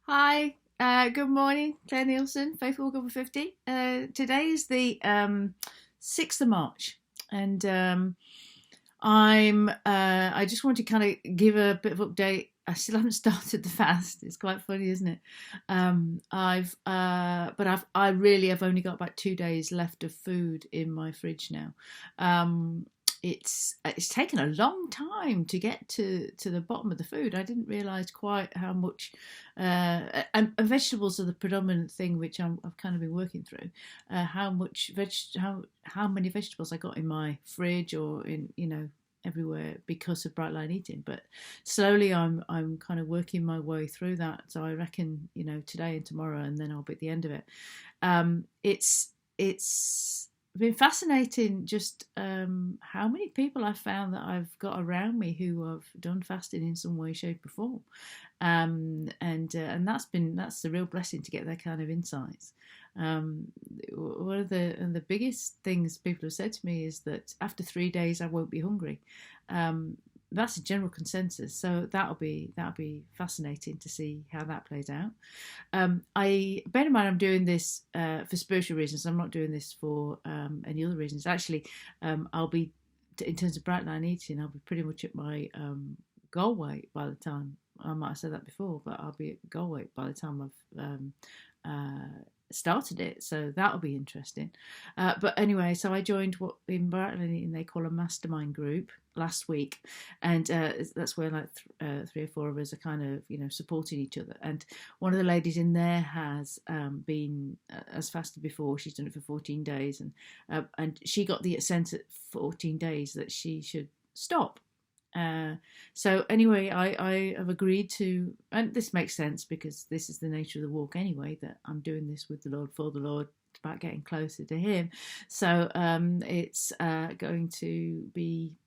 Hi, good morning, Claire Nielsen, Faithful Walk Over 50. Today is the 6th of March, and I just want to kind of give a bit of update. I still haven't started the fast. It's quite funny, isn't it? I really have only got about 2 days left of food in my fridge now. Um, it's taken a long time to get to the bottom of the food. I didn't realise quite how much, and vegetables are the predominant thing which I've kind of been working through. How much how many vegetables I got in my fridge or in everywhere because of bright line eating. But slowly I'm kind of working my way through that. So I reckon today and tomorrow, and then I'll be at the end of it. It's been fascinating just how many people I've found that I've got around me who have done fasting in some way, shape, or form, and that's the real blessing to get that kind of insights. Um, One of the biggest things people have said to me is that after 3 days I won't be hungry. Um, that's a general consensus, so that'll be fascinating to see how that plays out. I bear in mind I'm doing this for spiritual reasons. I'm not doing this for any other reasons. Actually, I'll be in terms of bright line eating. I'll be pretty much at my goal weight by the time. I might have said that before, but I'll be at goal weight by the time I've started it, so that'll be interesting. But anyway, so I joined what in Brighton they call a mastermind group last week, and that's where like 3 or 4 of us are kind of supporting each other. And one of the ladies in there has been as fasted before. She's done it for 14 days, and she got the sense at 14 days that she should stop. So anyway, I have agreed to, and this makes sense because this is the nature of the walk anyway, that I'm doing this with the Lord, for the Lord. It's about getting closer to Him. So it's going to be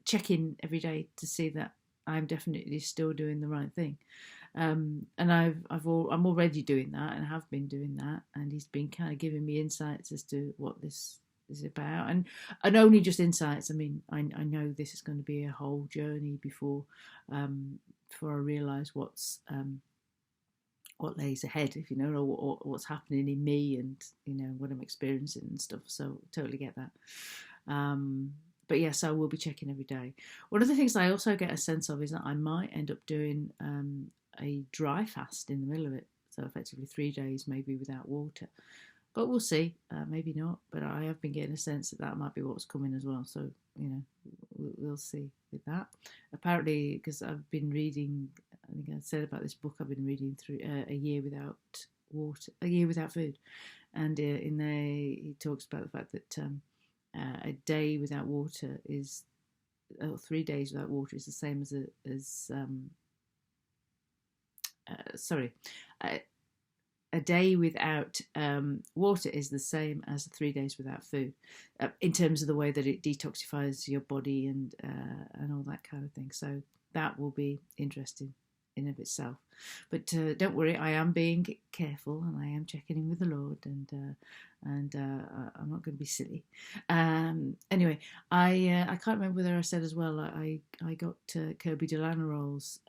checking every day to see that I'm definitely still doing the right thing. And I'm already doing that and have been doing that, and He's been kind of giving me insights as to what this is about, and only just insights. I mean, I know this is going to be a whole journey before I realise what lays ahead, if you know, or what's happening in me, and what I'm experiencing and stuff. So totally get that. But yes, I will be checking every day. One of the things I also get a sense of is that I might end up doing a dry fast in the middle of it, so effectively 3 days maybe without water. But we'll see. Maybe not. But I have been getting a sense that might be what's coming as well. So we'll see with that. Apparently, because I've been reading, I think I said about this book I've been reading through A Year Without Water, A Year Without Food, and in there he talks about the fact that a day without water is, 3 days without water is the same as sorry. A day without water is the same as 3 days without food, in terms of the way that it detoxifies your body and all that kind of thing. So that will be interesting in of itself. But don't worry, I am being careful and I am checking in with the Lord, and I'm not going to be silly. Anyway, I can't remember whether I said as well. I got Kirby Delano rolls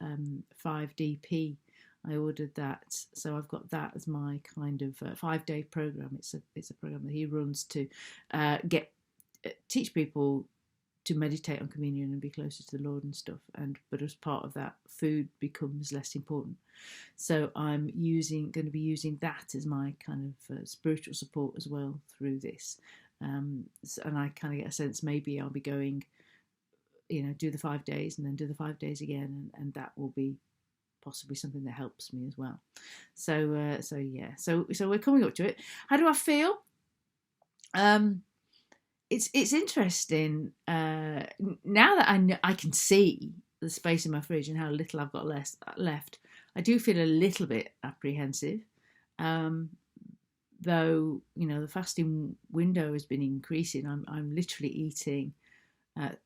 5DP. I ordered that, so I've got that as my kind of 5-day program. It's a program that he runs to teach people to meditate on communion and be closer to the Lord and stuff. But as part of that, food becomes less important. So I'm going to be using that as my kind of spiritual support as well through this. And I kind of get a sense maybe I'll be going, do the 5 days and then do the 5 days again, and that will be possibly something that helps me as well. So yeah. So we're coming up to it. How do I feel? It's interesting now that I can see the space in my fridge and how little I've got left. I do feel a little bit apprehensive, though the fasting window has been increasing. I'm literally eating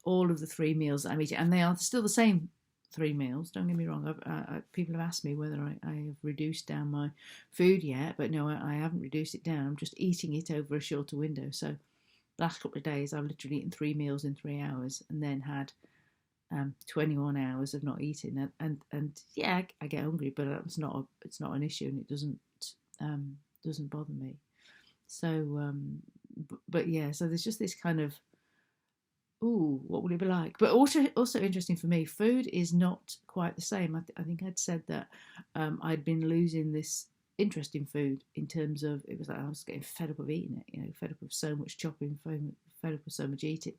all of the 3 meals that I'm eating, and they are still the same 3 meals. Don't get me wrong. People have asked me whether I have reduced down my food yet, but no, I haven't reduced it down. I'm just eating it over a shorter window. So the last couple of days I've literally eaten 3 meals in 3 hours, and then had 21 hours of not eating, and yeah, I get hungry, but it's not an issue, and it doesn't bother me. So, but yeah, so there's just this kind of, ooh, what would it be like? But also interesting for me, food is not quite the same. I think I'd said that I'd been losing this interest in food in terms of, it was like I was getting fed up of eating it, fed up of so much chopping, fed up of so much eating.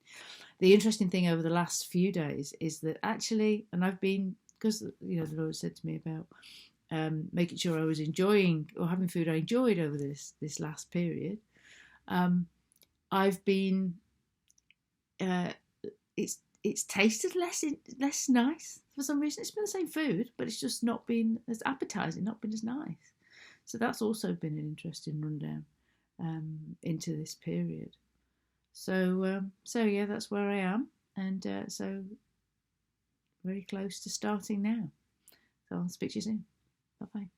The interesting thing over the last few days is that actually, and I've been, because the Lord said to me about making sure I was enjoying or having food I enjoyed over this last period. I've been it's tasted less nice for some reason. It's been the same food, but it's just not been as appetizing, not been as nice. So that's also been an interesting rundown into this period. So yeah, that's where I am, and so very close to starting now. So I'll speak to you soon. Bye bye.